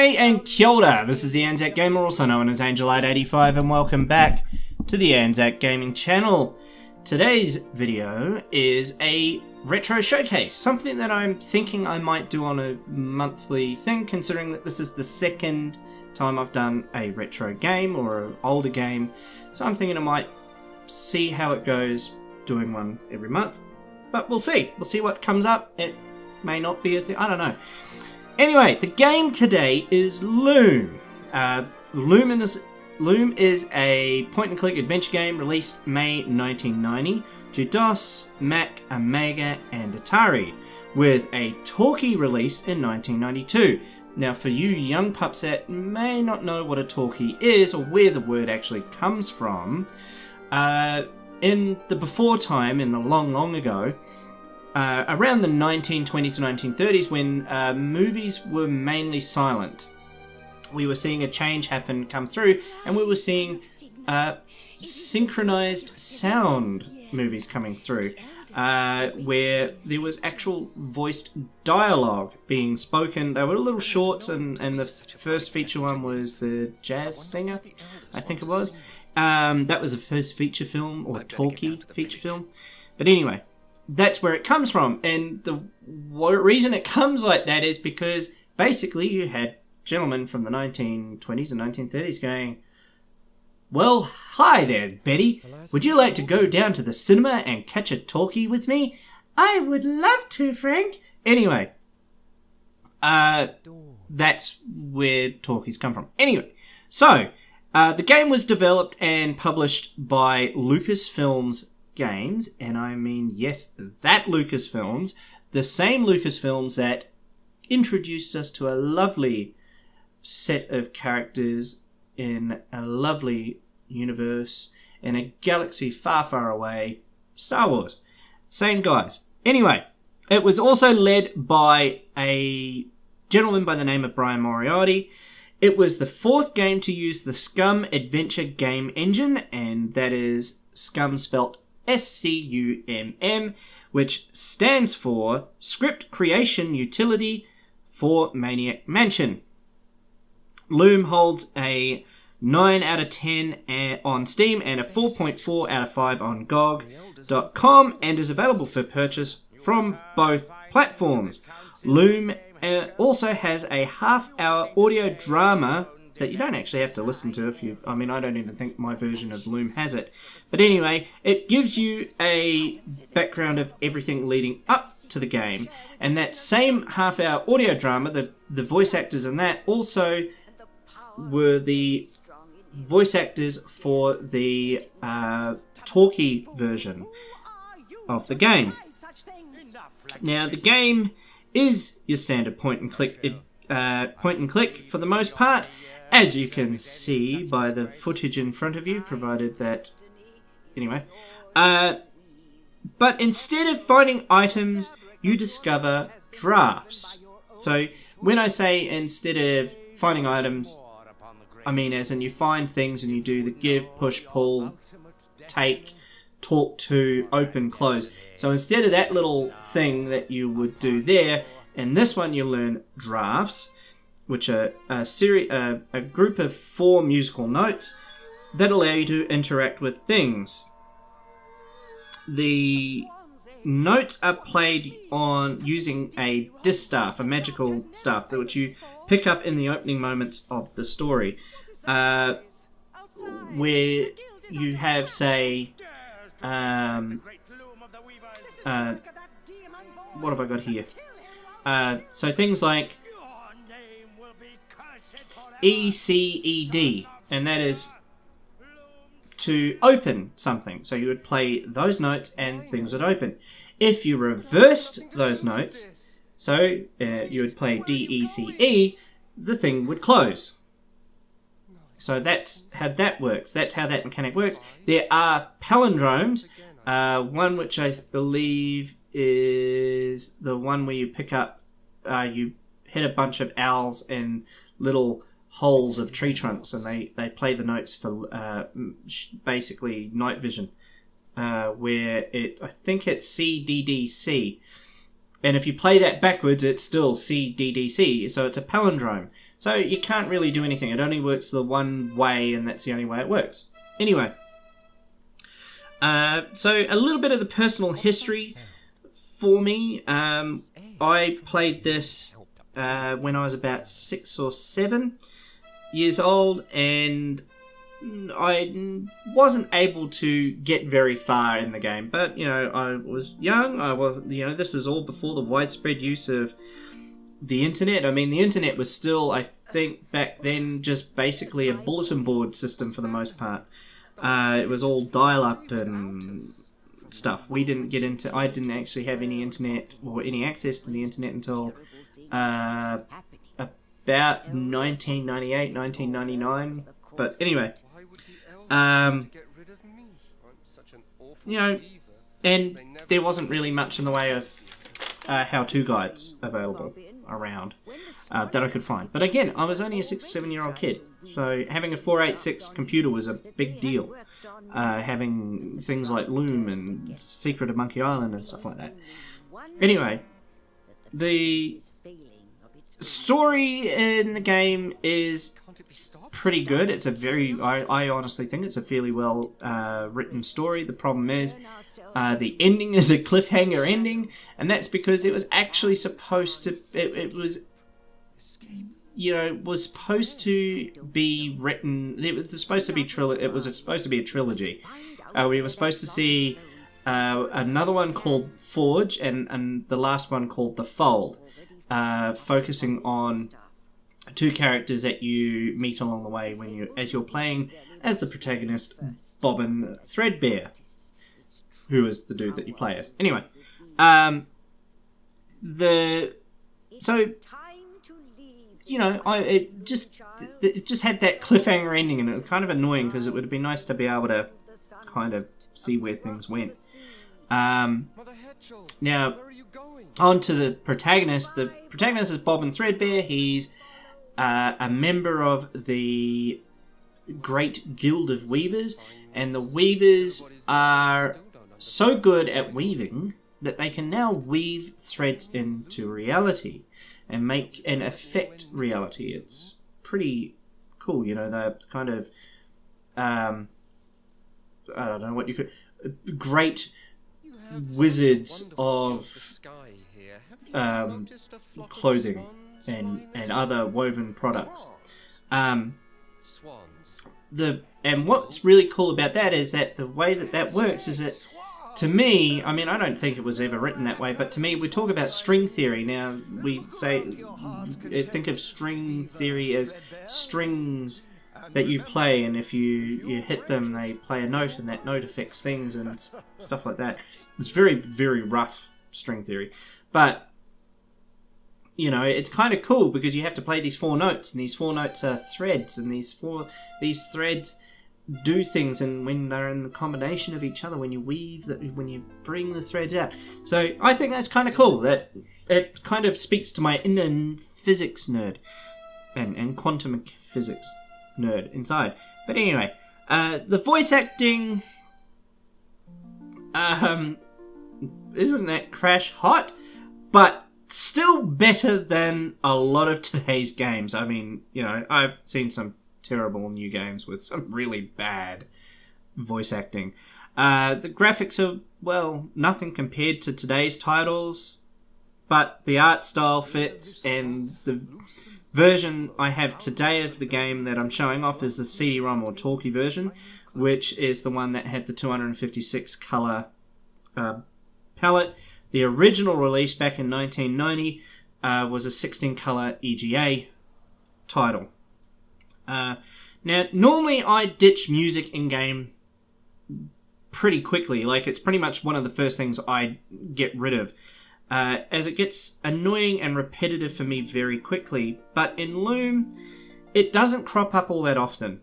G'day and kia ora. This is the Anzac Gamer, also known as Angelite85, and welcome back to the Anzac Gaming channel. Today's video is a retro showcase, something that I'm thinking I might do on a monthly thing, considering that this is the second time I've done a retro game or an older game. So I'm thinking I might see how it goes doing one every month. But we'll see. We'll see what comes up. It may not be a thing. I don't know. Anyway, the game today is Loom. Loom is a point-and-click adventure game released May 1990 to DOS, Mac, Amiga, and Atari, with a talkie release in 1992. Now, for you young pups that may not know what a talkie is or where the word actually comes from, in the before time, in the long ago, around the 1920s to 1930s, when movies were mainly silent, we were seeing a change come through, and we were seeing synchronized sound movies coming through, where there was actual voiced dialogue being spoken. They were little shorts, and the first feature one was the Jazz Singer, I think it was. That was the first feature film, or talkie feature film. But anyway, that's where it comes from, and the reason it comes like that is because basically you had gentlemen from the 1920s and 1930s going, "Well, hi there, Betty. Would you like to go down to the cinema and catch a talkie with me?" "I would love to, Frank." Anyway, that's where talkies come from. Anyway, so the game was developed and published by Lucasfilms Games, and I mean, yes, that Lucasfilms, the same Lucasfilms that introduced us to a lovely set of characters in a lovely universe in a galaxy far away, Star Wars. Same guys. Anyway, it was also led by a gentleman by the name of Brian Moriarty. It was the fourth game to use the Scum Adventure Game Engine, and that is Scum spelt SCUMM, which stands for Script Creation Utility for Maniac Mansion. Loom holds a 9 out of 10 on Steam and a 4.4 out of 5 on GOG.com, and is available for purchase from both platforms. Loom also has a half-hour audio drama that you don't actually have to listen to I don't even think my version of Loom has it. But anyway, it gives you a background of everything leading up to the game. And that same half-hour audio drama, the voice actors in that also were the voice actors for the talkie version of the game. Now, the game is your standard point and click for the most part, as you can see by the footage in front of you, provided that... Anyway. But instead of finding items, you discover drafts. So, when I say instead of finding items, I mean as in you find things and you do the give, push, pull, take, talk to, open, close. So instead of that little thing that you would do there, in this one you learn drafts, which are a group of 4 musical notes that allow you to interact with things. The notes are played on using a distaff, a magical staff, which you pick up in the opening moments of the story, where you have, say, what have I got here? So things like ECED, and that is to open something. So you would play those notes and things would open. If you reversed those notes, so you would play DECE, the thing would close. So that's how that works. That's how that mechanic works. There are palindromes, one which I believe is the one where you pick up, you hit a bunch of owls in little holes of tree trunks, and they play the notes for basically night vision, where I think it's CDDC, and if you play that backwards it's still CDDC, so it's a palindrome. So you can't really do anything. It only works the one way, and that's the only way it works. Anyway, so a little bit of the personal history for me. I played this when I was about 6 or 7 years old, and I wasn't able to get very far in the game. But, you know, I was young. I wasn't, you know, this is all before the widespread use of the internet. I mean, the internet was still, I think, back then just basically a bulletin board system for the most part. It was all dial-up and stuff. I didn't actually have any internet or any access to the internet until about 1998, 1999. But anyway, you know, and there wasn't really much in the way of how-to guides available around that I could find. But again, I was only a 6 or 7 year old kid, so having a 486 computer was a big deal. Having things like Loom and Secret of Monkey Island and stuff like that. Anyway, the story in the game is pretty good. It's a very, I honestly think it's a fairly well written story. The problem is the ending is a cliffhanger ending, and that's because it was actually supposed to, it was, you know, was supposed to be written, it was supposed to be a trilogy. We were supposed to see another one called Forge and the last one called The Fold, focusing on 2 characters that you meet along the way as you're playing as the protagonist, Bobbin Threadbare, who is the dude that you play as. Anyway, so, you know, it just had that cliffhanger ending, and it was kind of annoying because it would have been nice to be able to kind of see where things went. Now, on to the protagonist. The protagonist is Bobbin Threadbare. He's a member of the Great Guild of Weavers, and the Weavers are so good at weaving that they can now weave threads into reality and make and affect reality. It's pretty cool, you know. They're kind of I don't know what you could, great wizards of clothing and other woven products. And what's really cool about that is that the way that works is that, to me, I mean, I don't think it was ever written that way, but to me, we talk about string theory. Now, we think of string theory as strings that you play, and if you hit them, they play a note, and that note affects things and stuff like that. It's very, very rough string theory. But, you know, it's kind of cool because you have to play these 4 notes, and these 4 notes are threads, and these threads do things, and when they're in the combination of each other, when you weave, when you bring the threads out. So I think that's kind of cool. That it kind of speaks to my inner physics nerd and quantum physics nerd inside. But anyway, the voice acting isn't that crash hot, but still better than a lot of today's games. I mean, you know, I've seen some terrible new games with some really bad voice acting. The graphics are, well, nothing compared to today's titles, but the art style fits, and the version I have today of the game that I'm showing off is the CD-ROM or talkie version, which is the one that had the 256 colour palette. The original release back in 1990 was a 16 colour EGA title. Now, normally I ditch music in-game pretty quickly. Like, it's pretty much one of the first things I get rid of, as it gets annoying and repetitive for me very quickly. But in Loom, it doesn't crop up all that often.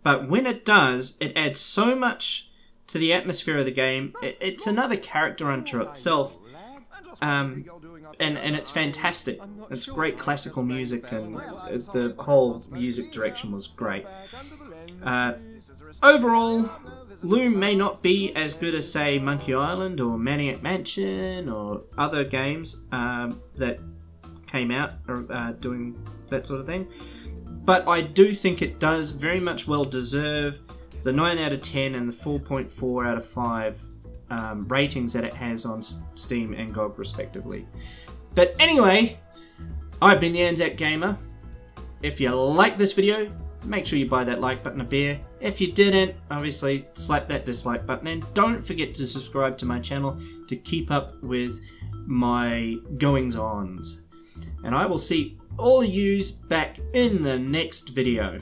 But when it does, it adds so much to the atmosphere of the game. It's another character unto itself. And it's fantastic. It's great classical music, and the whole music direction was great. Overall, Loom may not be as good as, say, Monkey Island or Maniac Mansion or other games that came out doing that sort of thing. But I do think it does very much well deserve the 9 out of 10 and the 4.4 out of 5 ratings that it has on Steam and GOG respectively. But anyway, I've been the Anzac Gamer. If you like this video, make sure you buy that like button a beer. If you didn't, obviously slap that dislike button, and don't forget to subscribe to my channel to keep up with my goings-ons. And I will see all of yous back in the next video.